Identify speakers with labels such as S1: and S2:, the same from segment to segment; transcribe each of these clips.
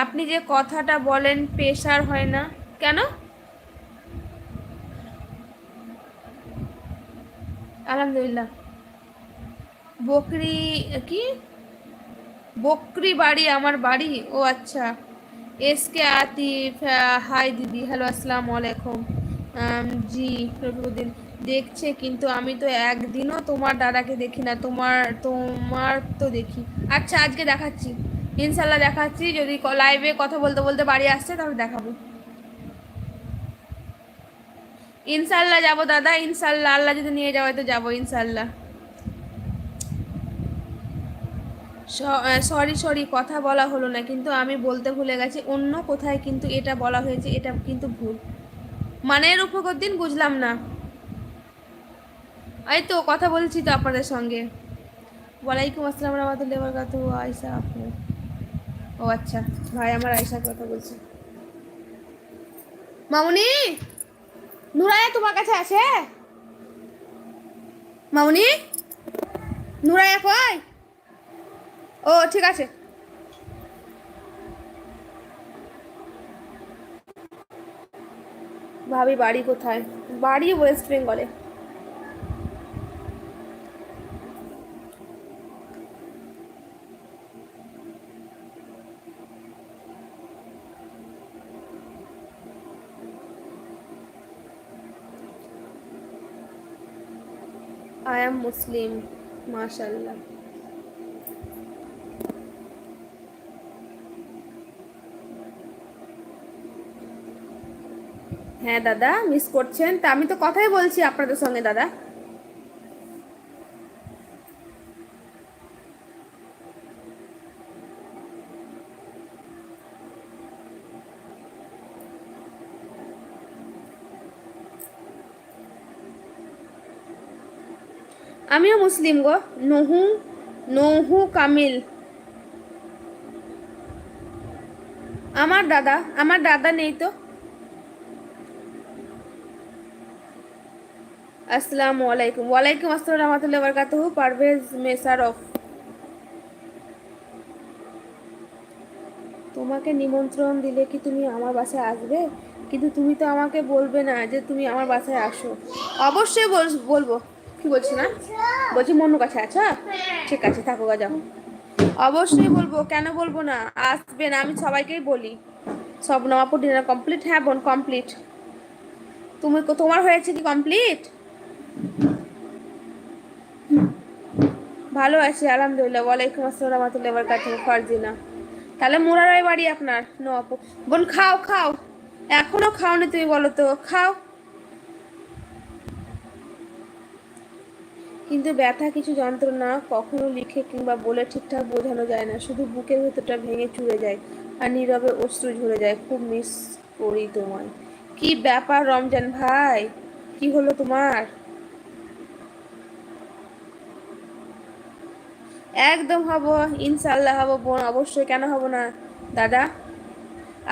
S1: আপনি যে কথাটা বলেন প্রেশার হয় না কেন? আলহামদুলিল্লাহ। বকরি কি? বকরি বাড়ি আমার বাড়ি? ও আচ্ছা। এস কে আতিফ, হাই দিদি, হ্যালো, আসসালামু আলাইকুম। জি, রফিকুদ্দিন দেখছে, কিন্তু আমি তো একদিনও তোমার দাদাকে দেখি না। তোমার তোমার তো দেখি। আচ্ছা, আজকে দেখাচ্ছি, ইনশাল্লাহ দেখাচ্ছি। যদি লাইভে কথা বলতে বলতে বাড়ি আসছে তাহলে দেখাবো। ইনশাল্লাহ যাবো দাদা, ইনশাল্লাহ, আল্লাহ যদি নিয়ে যাওয়ায় তো যাবো ইনশাল্লাহ। সরি সরি, কথা বলা হলো না, কিন্তু আমি বলতে ভুলে গেছি, অন্য কোথায় কিন্তু এটা বলা হয়েছে, এটা কিন্তু ভুল। মানের উপর দিন বুঝলাম না। এই তো কথা বলছি তো আপনাদের সঙ্গে। ওয়ালাইকুম আসসালাম রহমতুল্লাহি ওয়া বারাকাতুহু। আয়সা আপু? ও আচ্ছা, ভাই আমার আয়সার কথা বলছি। মামুনি, নুরায়া তোমার কাছে আছে? মামুনি, নুরায়া কই? ও ঠিক আছে। ভাবি বাড়ি কোথায়? বাড়ি ওয়েস্ট বেঙ্গলে। আই এম মুসলিম, মাশাল্লাহ। হ্যাঁ দাদা, মিস করছেন তা? আমি তো কথাই বলছি আপনাদের সঙ্গে দাদা। আমিও মুসলিম গো। নহু, নহু কামিল আমার দাদা। আমার দাদা নেই তো। আসসালামু আলাইকুম। ওয়ালাইকুম আসসালাম রহমতুল্লাহি ওয়া বারাকাতুহু। পারভেজ মেসারফ, তোমাকে নিমন্ত্রণ দিলে কি তুমি আমার বাসায় আসবে? কিন্তু তুমি তো আমাকে বলবে না যে তুমি আমার বাসায় আসো। অবশ্যই বলবো। কি বলছি না? বলছি মন্নু কাছে আছো? ঠিক আছে, থাকো গা, যাও। অবশ্যই বলবো, কেন বলবো না? আসবেন, আমি সবাইকেই বলি। সব নবাপুর ডিনার কমপ্লিট? হ্যাঁ বোন, কমপ্লিট। তুমি, তোমার হয়েছে কি কমপ্লিট? ভালো আছি আলহামদুলিল্লাহ। ওয়ালাইকুম আসসালাম রহমতুল্লাহি ওয়া বারাকাতুহু। ফারজিনা, তাহলে মুরারই বাড়ি আপনার? নো আপু। বোন খাও খাও, এখনো খাওনি তুমি, বলো তো খাও। কিন্তু ব্যথা কিছু যন্ত্রণা কখনো লিখে কিংবা বলে ঠিকঠাক বোঝানো যায় না, শুধু বুকের ভেতরটা ভেঙে চুরে যায় আর নীরবে অশ্রু ঝরে যায়। খুব মিস করি তোমায়। কি ব্যাপার রমজান ভাই, কি হলো তোমার? একদম হব, ইনশাল্লাহ হব বোন, অবশ্যই, কেন হব না দাদা?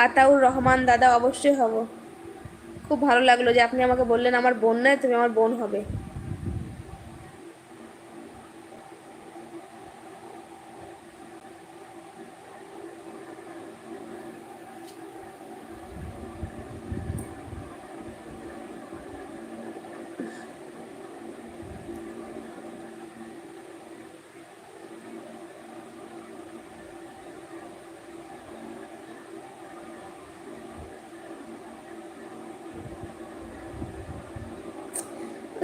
S1: আতাউর রহমান দাদা, অবশ্যই হব। খুব ভালো লাগলো যে আপনি আমাকে বললেন আমার বোন নয়, তুমি আমার বোন হবে।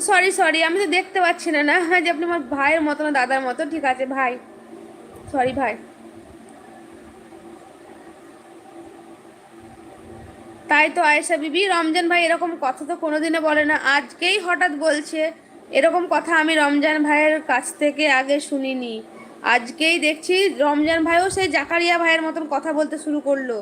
S1: সরি সরি, আমি তো দেখতে পাচ্ছি না, না যে আপনি আমার ভাইয়ের মতো না দাদার মতো। ঠিক আছে ভাই, সরি ভাই। তাই তো আয়েশা বিবি, রমজান ভাই এরকম কথা তো কোনোদিনও বলে না, আজকেই হঠাৎ বলছে। এরকম কথা আমি রমজান ভাইয়ের কাছ থেকে আগে শুনিনি। আজকেই দেখছি রমজান ভাইও সেই জাকারিয়া ভাইয়ের মতন কথা বলতে শুরু করলো।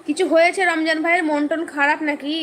S1: কিছু হয়েছে রমজান ভাইয়ের? মন টন খারাপ নাকি?